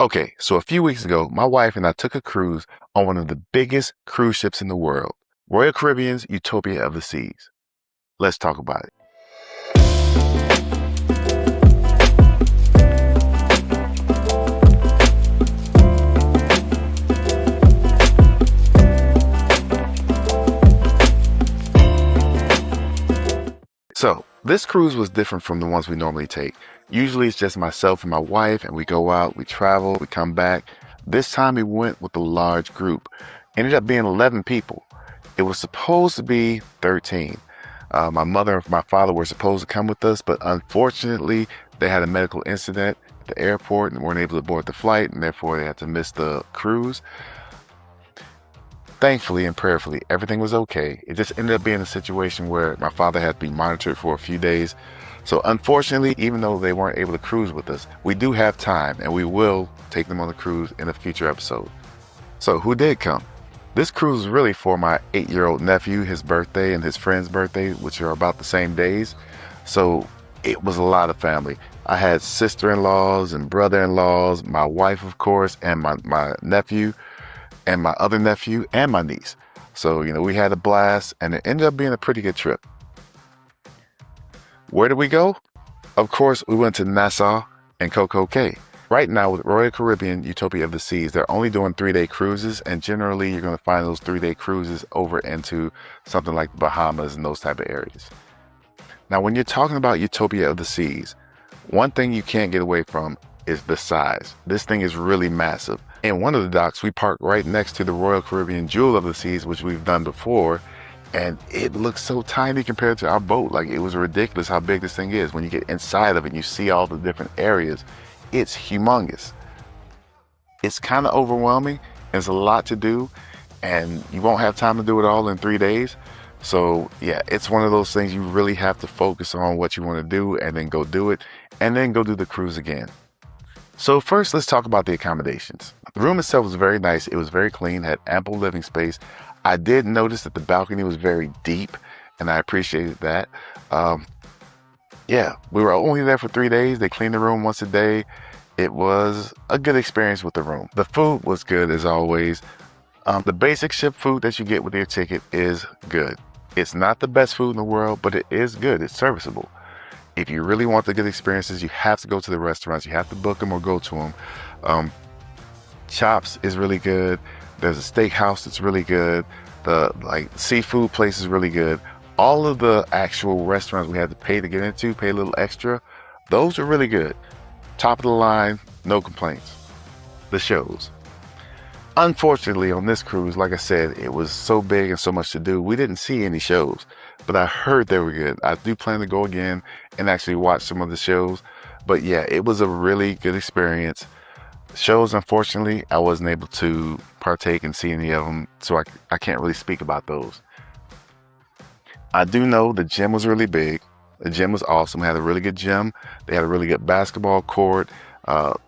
Okay, so a few weeks ago, my wife and I took a cruise on one of the biggest cruise ships in the world, Royal Caribbean's Utopia of the Seas. Let's talk about it. So, this cruise was different from the ones we normally take. Usually it's just myself and my wife, and we go out, we travel, we come back. This time we went with a large group. Ended up being 11 people. It was supposed to be 13. My mother and my father were supposed to come with us, but unfortunately, they had a medical incident at the airport and weren't able to board the flight, and therefore they had to miss the cruise. Thankfully and prayerfully, everything was okay. It just ended up being a situation where my father had to be monitored for a few days. So unfortunately, even though they weren't able to cruise with us, we do have time and we will take them on the cruise in a future episode. So who did come? This cruise was really for my 8-year-old nephew, his birthday and his friend's birthday, which are about the same days. So it was a lot of family. I had sister-in-laws and brother-in-laws, my wife, of course, and my nephew, and my other nephew, and my niece. So, we had a blast, and it ended up being a pretty good trip. Where did we go? Of course, we went to Nassau and Coco Cay. Right now, with Royal Caribbean Utopia of the Seas, they're only doing 3-day cruises, and generally you're going to find those 3-day cruises over into something like the Bahamas and those type of areas. Now, when you're talking about Utopia of the Seas, one thing you can't get away from is the size. This thing is really massive. In one of the docks, we parked right next to the Royal Caribbean Jewel of the Seas, which we've done before, and it looks so tiny compared to our boat. Like, it was ridiculous how big this thing is. When you get inside of it and you see all the different areas, it's humongous. It's kind of overwhelming. There's a lot to do, and you won't have time to do it all in 3 days. So yeah, it's one of those things you really have to focus on what you want to do and then go do it, and then go do the cruise again. So first, let's talk about the accommodations. The room itself was very nice. It was very clean, had ample living space. I did notice that the balcony was very deep, and I appreciated that. Yeah, we were only there for 3 days. They cleaned the room once a day. It was a good experience with the room. The food was good as always. The basic ship food that you get with your ticket is good. It's not the best food in the world, but it is good. It's serviceable. If you really want the good experiences, you have to go to the restaurants. You have to book them or go to them. Chops is really good. There's a steakhouse that's really good. The seafood place is really good. All of the actual restaurants we had to pay to get into, pay a little extra, those are really good. Top of the line, no complaints. The shows. Unfortunately, on this cruise, like I said, it was so big and so much to do, we didn't see any shows, but I heard they were good. I do plan to go again and actually watch some of the shows. But yeah, it was a really good experience. Shows, unfortunately, I wasn't able to partake and see any of them, so I can't really speak about those. I do know the gym was really big. The gym was awesome. They had a really good gym. They had a really good basketball court.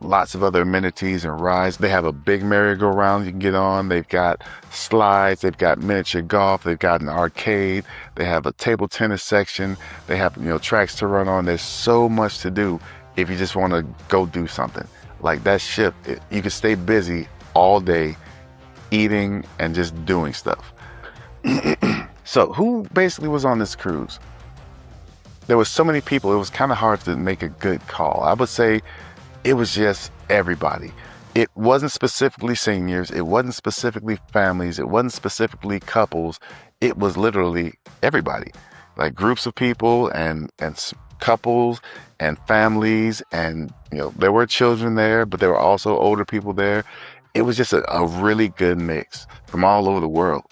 Lots of other amenities and rides. They have a big merry-go-round you can get on. They've got slides. They've got miniature golf. They've got an arcade. They have a table tennis section. They have tracks to run on. There's so much to do if you just want to go do something. Like that ship, you can stay busy all day eating and just doing stuff. So who basically was on this cruise? There was so many people, it was kind of hard to make a good call. I would say it was just everybody. It wasn't specifically seniors. It wasn't specifically families. It wasn't specifically couples. It was literally everybody, like groups of people and couples and families. And, there were children there, but there were also older people there. It was just a really good mix from all over the world.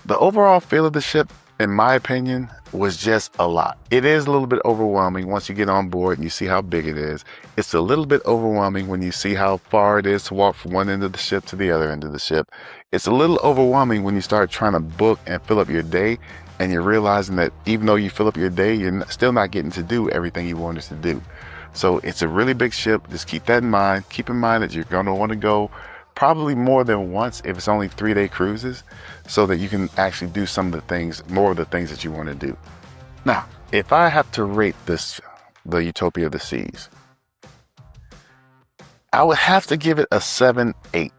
The overall feel of the ship, in my opinion, was just a lot. It is a little bit overwhelming once you get on board and you see how big it is. It's a little bit overwhelming when you see how far it is to walk from one end of the ship to the other end of the ship. It's a little overwhelming when you start trying to book and fill up your day, and you're realizing that even though you fill up your day, you're still not getting to do everything you wanted to do. So it's a really big ship. Just keep that in mind. Keep in mind that you're going to want to go probably more than once if it's only 3-day cruises, so that you can actually do more of the things that you want to do. Now, if I have to rate the Utopia of the Seas, I would have to give it a 7-8.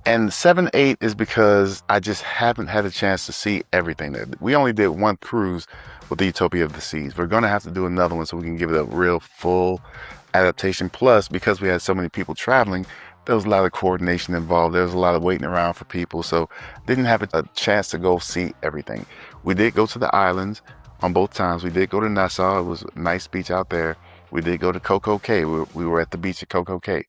And 7-8 is because I just haven't had a chance to see everything there. We only did one cruise with the Utopia of the Seas. We're going to have to do another one so we can give it a real full adaptation. Plus, because we had so many people traveling, there was a lot of coordination involved. There was a lot of waiting around for people. So didn't have a chance to go see everything. We did go to the islands on both times. We did go to Nassau. It was a nice beach out there. We did go to Coco Cay. We were at the beach at Coco Cay.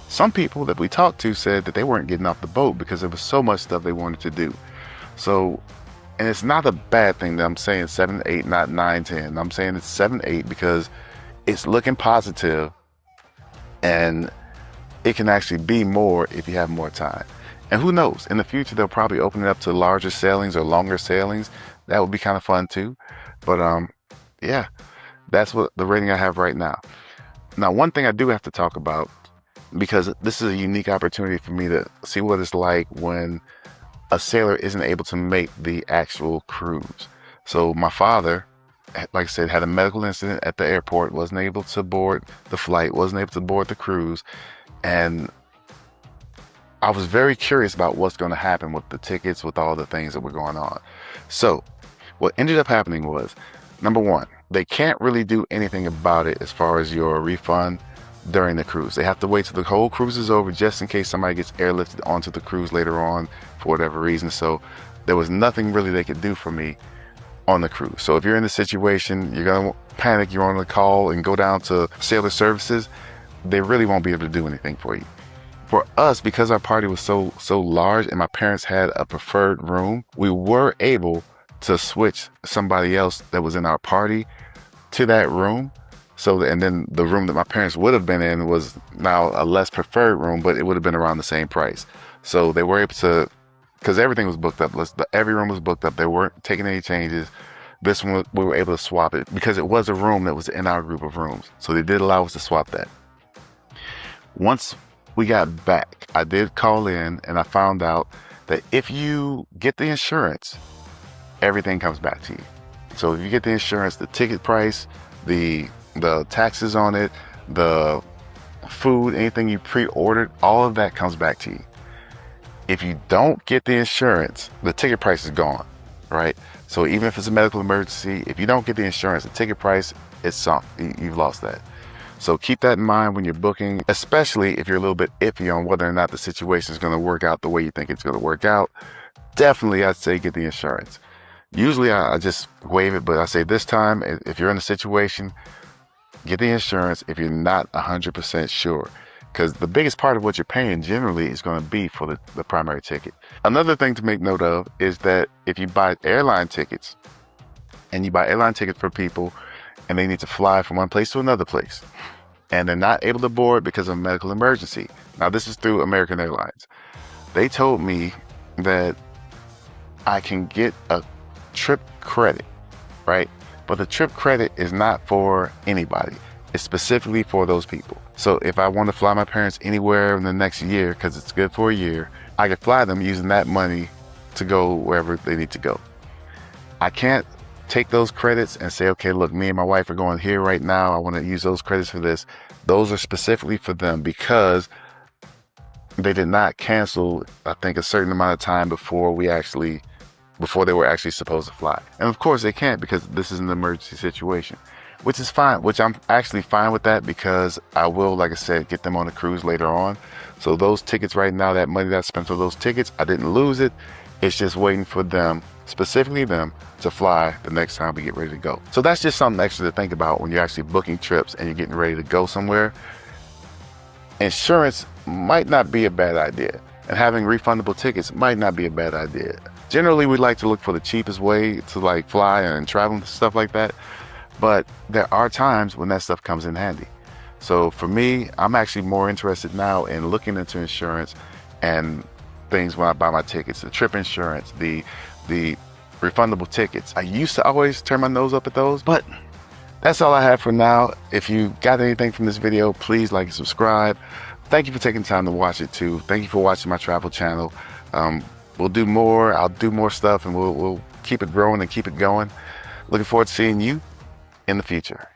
Some people that we talked to said that they weren't getting off the boat because there was so much stuff they wanted to do. So, and it's not a bad thing that I'm saying 7-8, not 9-10. I'm saying it's 7-8 because it's looking positive, and it can actually be more if you have more time. And who knows, in the future they'll probably open it up to larger sailings or longer sailings. That would be kind of fun too. But yeah, that's what the rating I have right now. Now, one thing I do have to talk about, because this is a unique opportunity for me to see what it's like when a sailor isn't able to make the actual cruise. So my father, like I said, had a medical incident at the airport, wasn't able to board the flight, wasn't able to board the cruise. And I was very curious about what's going to happen with the tickets, with all the things that were going on. So what ended up happening was, number one, they can't really do anything about it as far as your refund during the cruise. They have to wait till the whole cruise is over just in case somebody gets airlifted onto the cruise later on for whatever reason. So there was nothing really they could do for me on the cruise. So if you're in the situation, you're gonna panic, you're on the call and go down to Sailor Services, they really won't be able to do anything for you. For us, because our party was so large and my parents had a preferred room, we were able to switch somebody else that was in our party to that room. So, and then the room that my parents would have been in was now a less preferred room, but it would have been around the same price. So they were able to, because everything was booked up, every room was booked up. They weren't taking any changes. This one, we were able to swap it because it was a room that was in our group of rooms. So they did allow us to swap that. Once we got back, I did call in and I found out that if you get the insurance, everything comes back to you. So if you get the insurance, the ticket price, the taxes on it, the food, anything you pre-ordered, all of that comes back to you. If you don't get the insurance, the ticket price is gone, right? So even if it's a medical emergency, if you don't get the insurance, the ticket price is sunk. You've lost that. So keep that in mind when you're booking, especially if you're a little bit iffy on whether or not the situation is going to work out the way you think it's going to work out. Definitely, I'd say get the insurance. Usually I just waive it, but I say this time, if you're in a situation, get the insurance if you're not 100% sure, because the biggest part of what you're paying generally is going to be for the primary ticket. Another thing to make note of is that if you buy airline tickets, and you buy airline tickets for people and they need to fly from one place to another place, and they're not able to board because of a medical emergency. Now, this is through American Airlines. They told me that I can get a trip credit, right? But the trip credit is not for anybody. It's specifically for those people. So if I want to fly my parents anywhere in the next year, because it's good for a year, I could fly them using that money to go wherever they need to go. I can't take those credits and say, okay, look, me and my wife are going here right now. I want to use those credits for this. Those are specifically for them because they did not cancel, I think, a certain amount of time before they were actually supposed to fly. And of course they can't because this is an emergency situation, which is fine, which I'm actually fine with that because I will, like I said, get them on a cruise later on. So those tickets right now, that money that I spent for those tickets, I didn't lose it. It's just waiting for them, specifically them, to fly the next time we get ready to go. So that's just something extra to think about when you're actually booking trips and you're getting ready to go somewhere. Insurance might not be a bad idea, and having refundable tickets might not be a bad idea. Generally, we like to look for the cheapest way to like fly and travel and stuff like that. But there are times when that stuff comes in handy. So for me, I'm actually more interested now in looking into insurance and things when I buy my tickets, the trip insurance, the refundable tickets. I used to always turn my nose up at those, but that's all I have for now. If you got anything from this video, please like and subscribe. Thank you for taking time to watch it too. Thank you for watching my travel channel. We'll do more. I'll do more stuff and we'll keep it growing and keep it going. Looking forward to seeing you in the future.